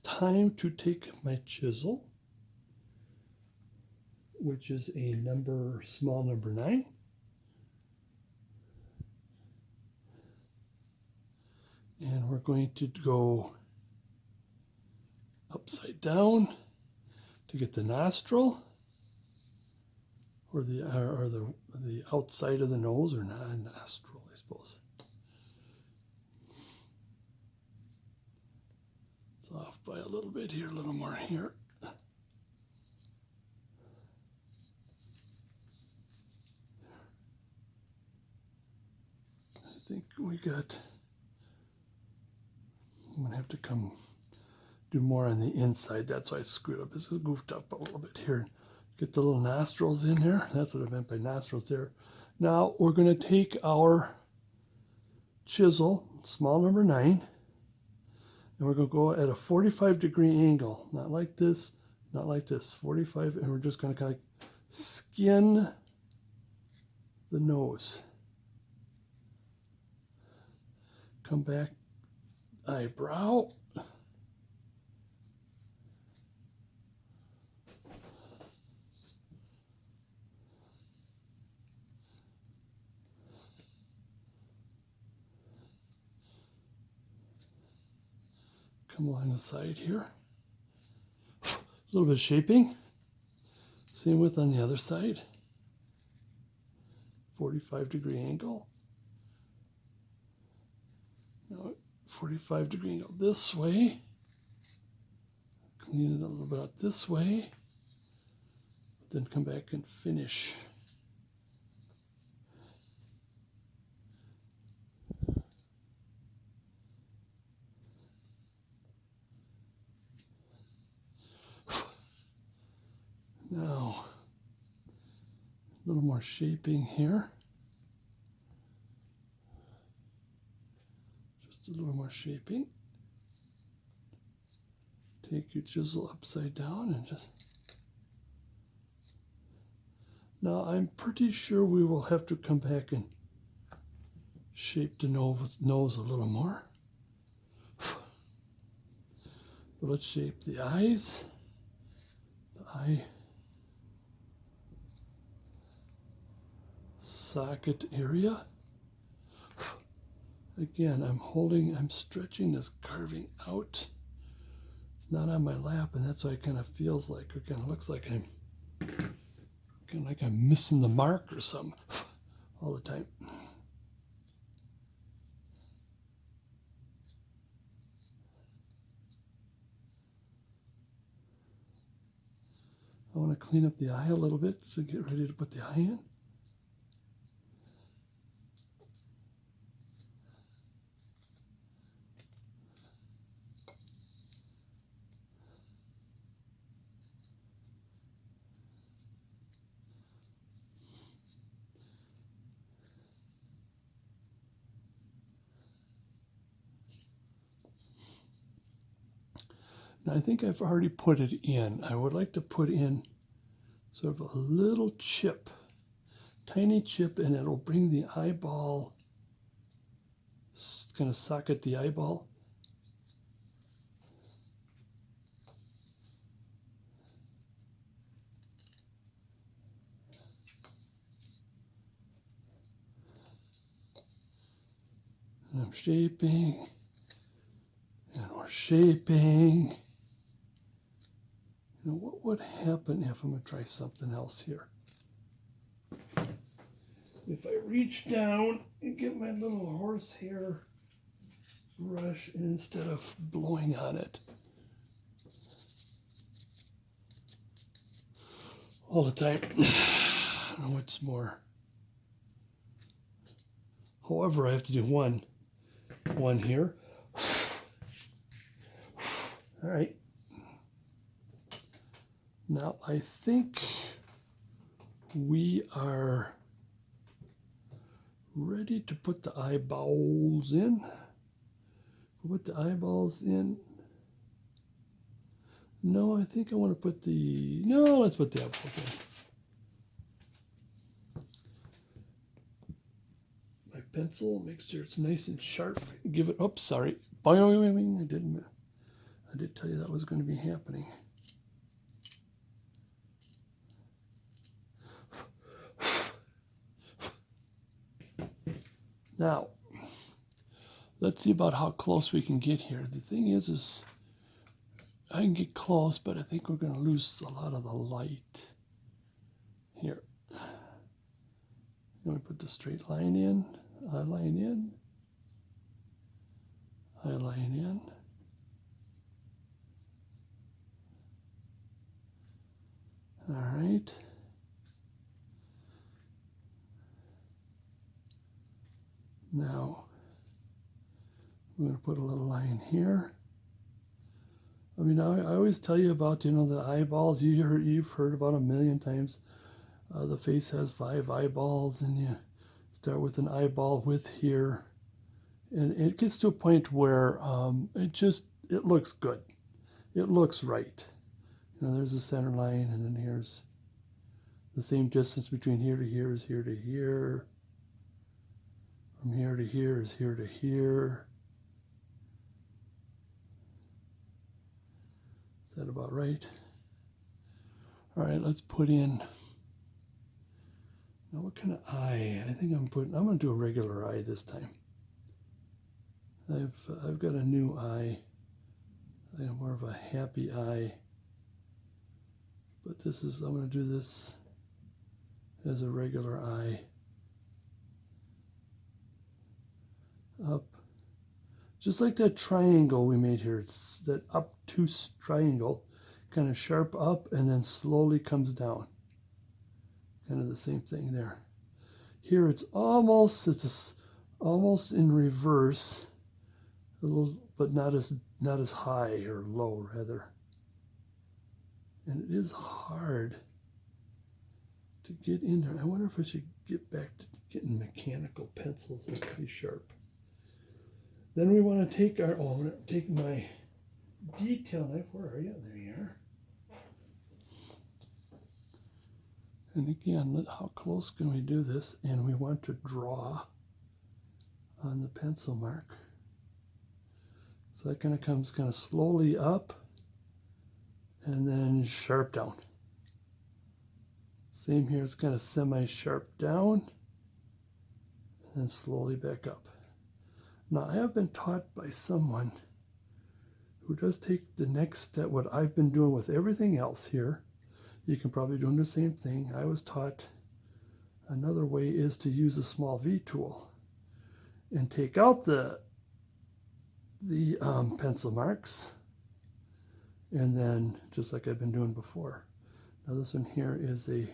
time to take my chisel, which is a small number 9. And we're going to go upside down to get the nostril, or the outside of the nose, or not a nostril, I suppose. It's off by a little bit here, a little more here. I think we got, I'm gonna have to do more on the inside. That's why I screwed up. This is goofed up a little bit here. Get the little nostrils in here. That's what I meant by nostrils there. Now we're going to take our chisel, small number 9, and we're going to go at a 45-degree angle. Not like this, not like this. 45, and we're just going to kind of skin the nose. Come back, eyebrow. Come along the side here. A little bit of shaping. Same width on the other side. 45-degree angle. Now 45-degree angle this way. Clean it a little bit out this way. Then come back and finish. Now, a little more shaping here. Just a little more shaping. Take your chisel upside down and just... Now, I'm pretty sure we will have to come back and shape the nose a little more. But let's shape the eyes. The eye socket area. Again, I'm stretching this carving out. It's not on my lap, and that's why it kind of feels like, or kind of looks like I'm missing the mark or something all the time. I want to clean up the eye a little bit, so get ready to put the eye in. Now I think I've already put it in. I would like to put in sort of a little chip, tiny chip, and it'll bring the eyeball, kind of socket the eyeball. And I'm shaping, and we're shaping. You know, what would happen if I'm going to try something else here? If I reach down and get my little horsehair brush, and instead of blowing on it all the time, I don't know what's more. However, I have to do one here. All right. Now I think we are ready to put the eyeballs in. Put the eyeballs in. No, I think I want to put let's put the eyeballs in. My pencil, make sure it's nice and sharp. Give it, oops, sorry. I I did tell you that was going to be happening. Now, let's see about how close we can get here. The thing is I can get close, but I think we're going to lose a lot of the light here. Then we put the straight line in, eye line in, eye line in. All right. Now, I'm going to put a little line here. I mean, I always tell you about, you know, the eyeballs. You've heard about a million times. The face has 5 eyeballs, and you start with an eyeball width here. And it gets to a point where it looks good. It looks right. You know, there's the center line, and then here's the same distance between here to here is here to here. From here to here is here to here. Is that about right? All right, let's put in, now what kind of eye? I think I'm going to do a regular eye this time. I've got a new eye. I have more of a happy eye. But I'm going to do this as a regular eye. Up. Just like that triangle we made here. It's that obtuse triangle. Kind of sharp up and then slowly comes down. Kind of the same thing there. Here it's almost in reverse. A little, but not as high or low rather. And it is hard to get in there. I wonder if I should get back to getting mechanical pencils. They're pretty sharp. Then we want to take I'm going to take my detail knife. Where are you? There you are. And again, how close can we do this? And we want to draw on the pencil mark. So that kind of comes kind of slowly up and then sharp down. Same here, it's kind of semi-sharp down and then slowly back up. Now, I have been taught by someone who does take the next step, what I've been doing with everything else here. You can probably do the same thing. I was taught another way is to use a small V tool and take out the pencil marks, and then just like I've been doing before. Now this one here is a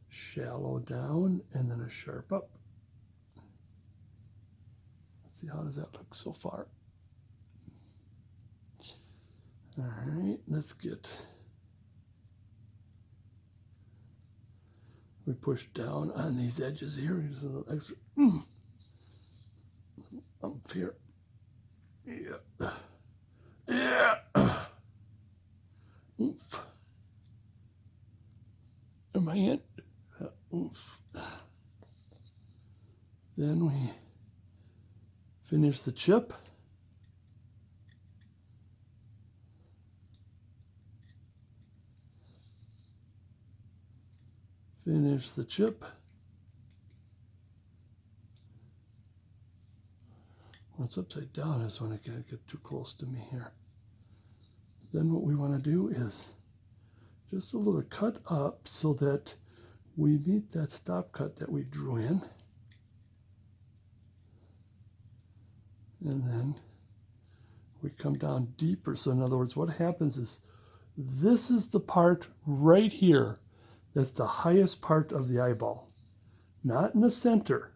shallow down and then a sharp up. Let's see, how does that look so far? All right, let's get, we push down on these edges here. Just a little extra up here. Yeah. Yeah. Oof. Am I in? Oof. Then we finish the chip. Finish the chip. When it's upside down is when it can get too close to me here. Then what we want to do is just a little cut up so that we meet that stop cut that we drew in. And then we come down deeper. So in other words, what happens is this is the part right here that's the highest part of the eyeball, not in the center.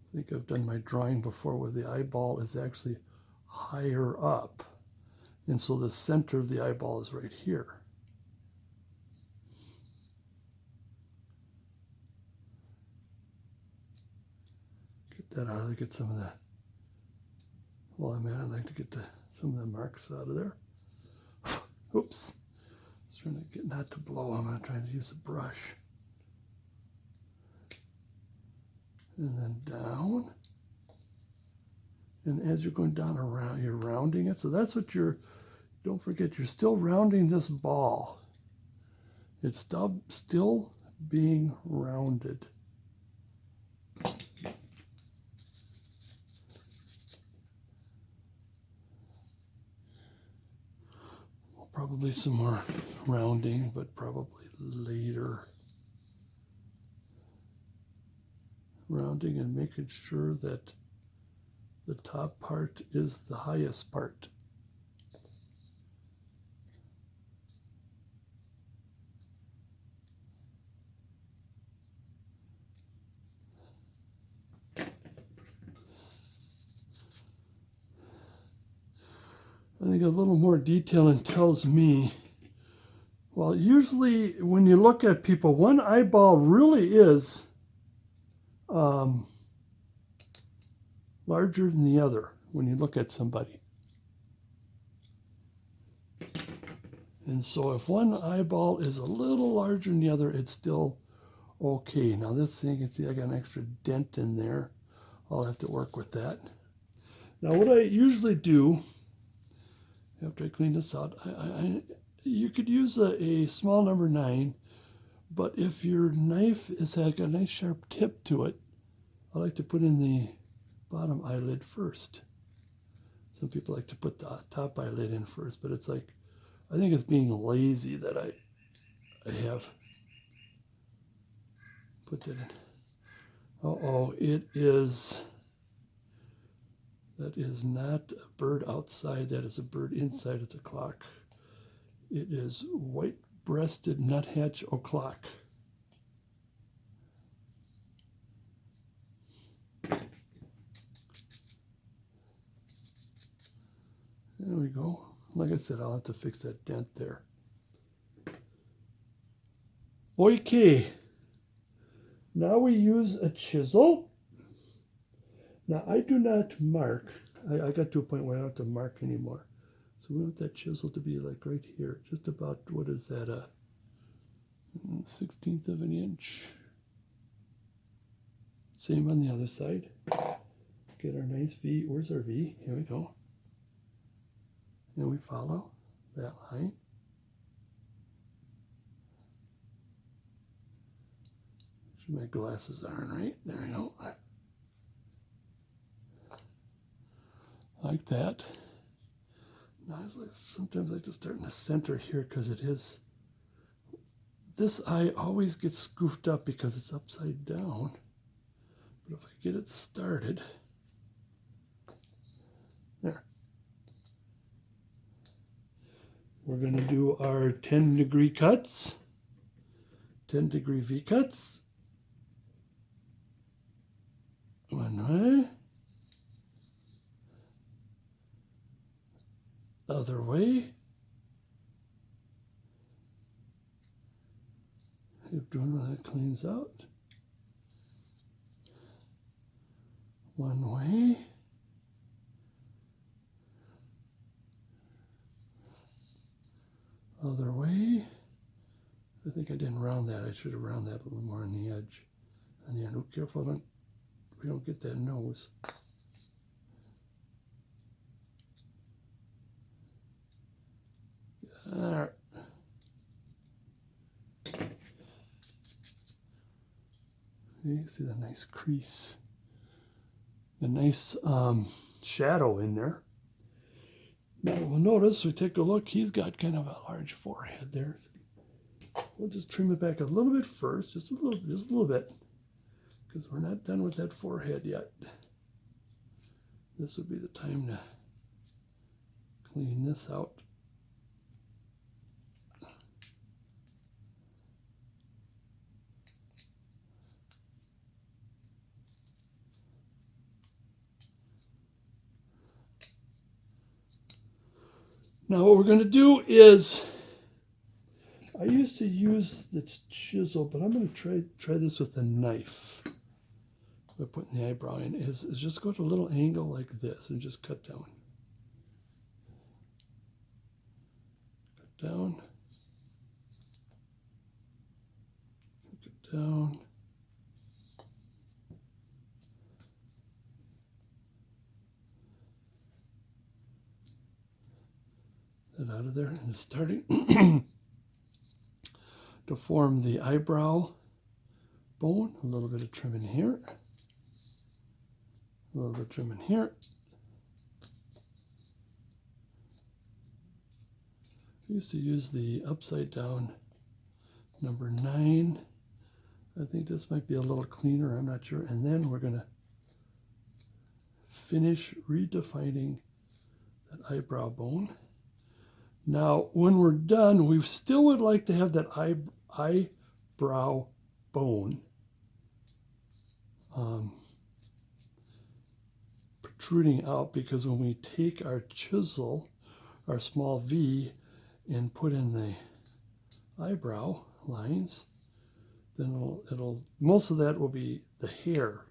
I think I've done my drawing before where the eyeball is actually higher up. And so the center of the eyeball is right here. Get that out of there, get some of that. Well, I'd like to get some of the marks out of there. Oops. I was trying to get not to blow. I'm going to try to use a brush. And then down. And as you're going down around, you're rounding it. So that's what don't forget, you're still rounding this ball. It's still being rounded. Probably some more rounding, but probably later. Rounding and making sure that the top part is the highest part. I think a little more detailing tells me, well, usually when you look at people, one eyeball really is larger than the other when you look at somebody. And so if one eyeball is a little larger than the other, it's still okay. Now this thing, you can see I got an extra dent in there. I'll have to work with that. Now what I usually do, after I clean this out, you could use a small number 9, but if your knife has got a nice sharp tip to it, I like to put in the bottom eyelid first. Some people like to put the top eyelid in first, but it's like, I think it's being lazy that I have put that in. Uh-oh, that is not a bird outside, that is a bird inside, it's a clock. It is white-breasted nuthatch o'clock. There we go. Like I said, I'll have to fix that dent there. Okay. Now we use a chisel. Now I do not mark. I got to a point where I don't have to mark anymore. So we want that chisel to be like right here, just about, what is that, a 1/16 of an inch. Same on the other side. Get our nice V. Where's our V? Here we go. And we follow that line. Sure my glasses aren't right. There we go. Like that. Now sometimes I like to start in the center here because it is. This eye always gets goofed up because it's upside down. But if I get it started, there. We're going to do our 10-degree cuts, 10-degree V cuts. One way. Other way. Keep doing when that cleans out. One way. Other way. I think I didn't round that. I should have rounded that a little more on the edge. And yeah, no, careful, we don't get that nose. All right. You can see the nice crease, the nice shadow in there. Now we'll notice, we take a look, he's got kind of a large forehead there. We'll just trim it back a little bit first, just a little bit, because we're not done with that forehead yet. This would be the time to clean this out. Now what we're going to do is, I used to use the chisel, but I'm going to try this with a knife. By putting the eyebrow in, is just go to a little angle like this and just cut down. Cut down. Cut down. out of there, and it's starting to form the eyebrow bone. A little bit of trim in here, a little bit of trim in here. I used to use the upside down number 9. I think this might be a little cleaner, I'm not sure. And then we're going to finish redefining that eyebrow bone. Now, when we're done, we still would like to have that eyebrow bone protruding out, because when we take our chisel, our small V, and put in the eyebrow lines, then it'll most of that will be the hair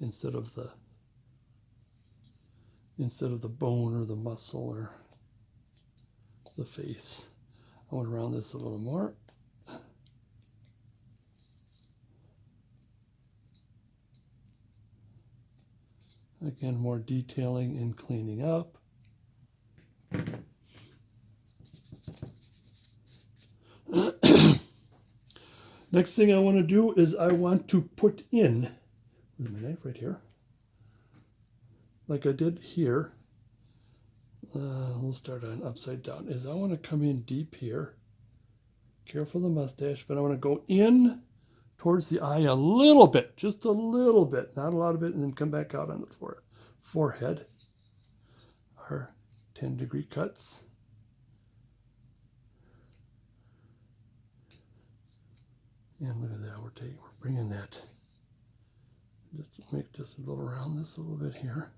instead of the bone or the muscle or the face. I want to round this a little more. Again, more detailing and cleaning up. Next thing I want to do is I want to put in, where's my knife? Right here, like I did here. We'll start on upside down. Is I want to come in deep here, careful the mustache, but I want to go in towards the eye a little bit, just a little bit, not a lot of it, and then come back out on the forehead. Our 10-degree cuts. And look at that, we're bringing that, just to make this a little round this a little bit here,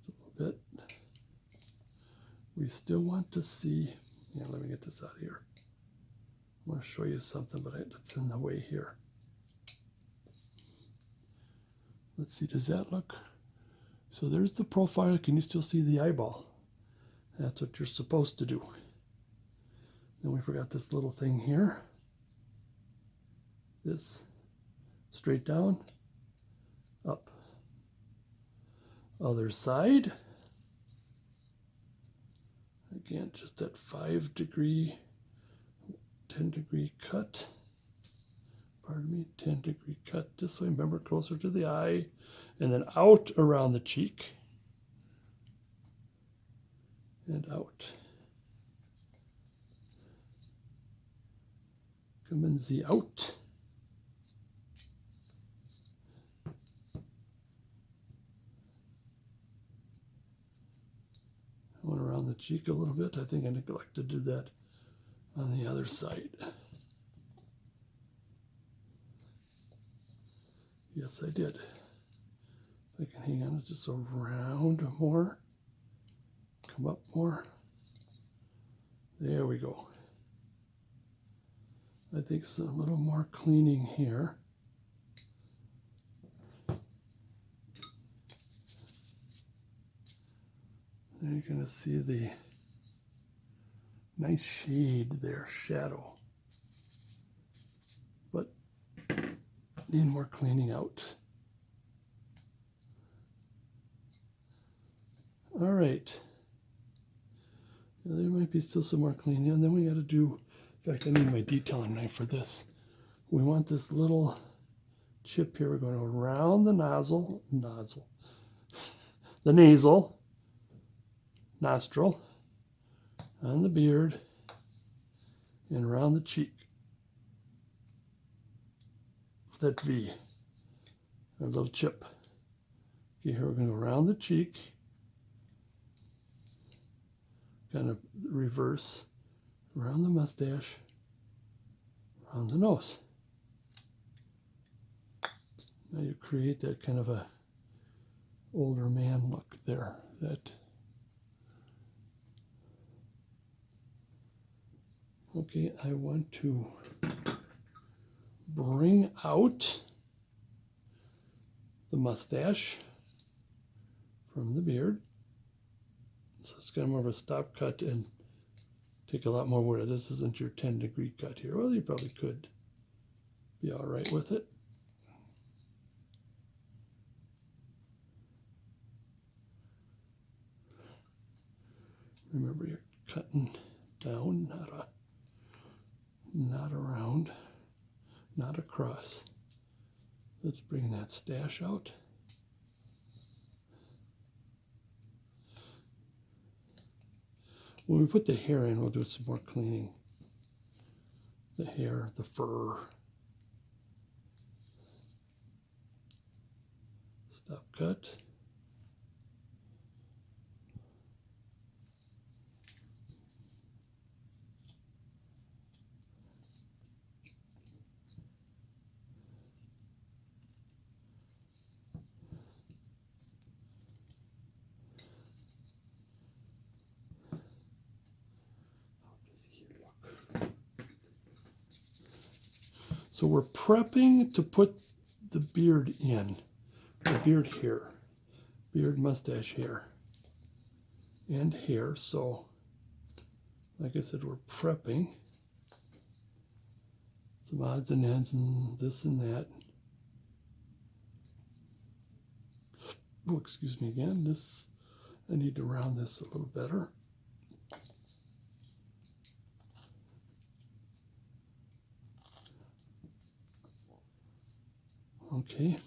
just a little bit. We still want to see, yeah, let me get this out of here. I want to show you something, but it's in the way here. Let's see, does that look? So there's the profile. Can you still see the eyeball? That's what you're supposed to do. Then we forgot this little thing here. This straight down, up. Other side. Again, just that 5-degree, 10-degree cut. Pardon me, 10-degree cut this way. Remember, closer to the eye, and then out around the cheek, and out. Come in the out. I went around the cheek a little bit. I think I neglected to do that on the other side. Yes, I did. If I can hang on, it's just around more. Come up more. There we go. I think so, a little more cleaning here. There you're going to see the nice shade there, shadow. But need more cleaning out. All right. Now, there might be still some more cleaning, and then we got to do, in fact, I need my detailing knife for this. We want this little chip here. We're going to around the the nasal, nostril, on the beard, and around the cheek. That V, our little chip. Okay, here we're going to go around the cheek, kind of reverse, around the mustache, around the nose. Now you create that kind of a older man look there. That. Okay, I want to bring out the mustache from the beard. So it's kind of more of a stop cut and take a lot more wood. This isn't your 10-degree cut here. Well, you probably could be all right with it. Remember, you're cutting down, not around, not across. Let's bring that stash out. When we put the hair in, we'll do some more cleaning. The hair, the fur. Stop cut. So we're prepping to put the beard in, the beard hair, beard mustache hair, and hair. So, like I said, we're prepping some odds and ends and this and that. Oh, excuse me again. This, I need to round this a little better. Okay,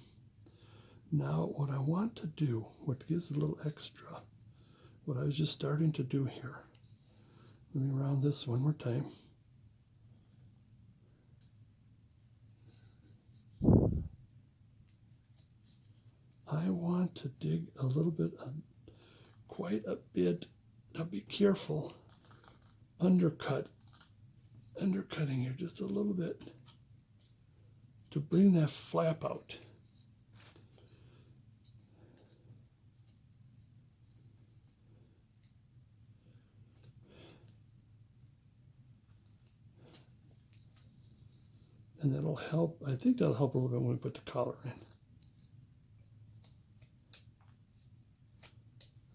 now what I want to do, what gives a little extra, what I was just starting to do here. Let me round this one more time. I want to dig a little bit, quite a bit, now be careful, undercutting here just a little bit to bring that flap out. And that'll help, I think that'll help a little bit when we put the collar in.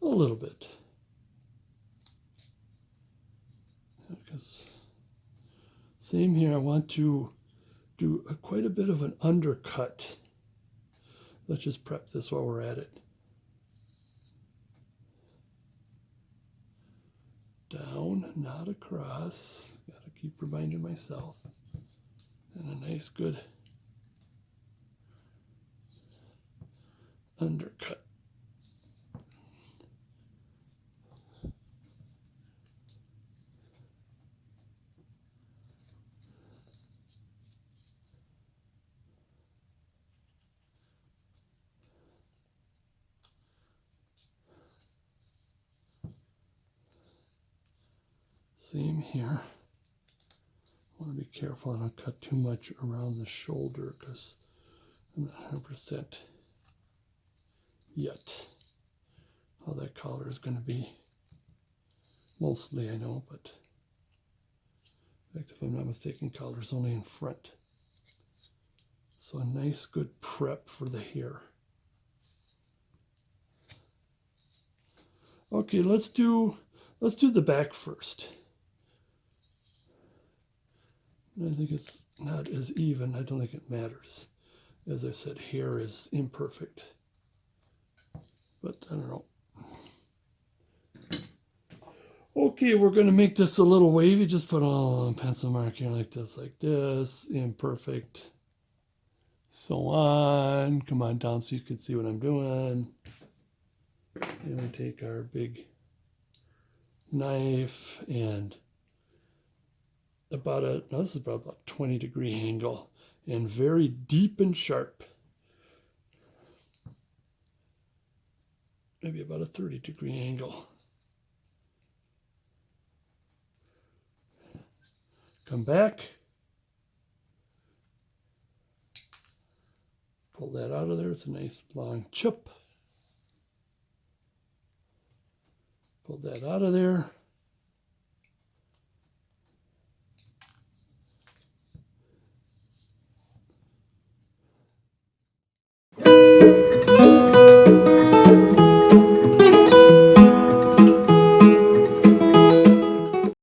A little bit. Because same here, I want to do quite a bit of an undercut. Let's just prep this while we're at it. Down, not across. Gotta keep reminding myself. And a nice good undercut. Same here. I want to be careful I don't cut too much around the shoulder because I'm not 100% yet how that collar is going to be. Mostly I know, but in fact, if I'm not mistaken, collar's only in front. So a nice good prep for the hair. Okay, let's do the back first. I think it's not as even. I don't think it matters. As I said, hair is imperfect. But I don't know. Okay, we're going to make this a little wavy. Just put a little pencil mark here like this. Imperfect. So on. Come on down so you can see what I'm doing. And we take our big knife and this is about 20-degree angle and very deep and sharp. Maybe about a 30-degree angle. Come back. Pull that out of there. It's a nice long chip. Pull that out of there.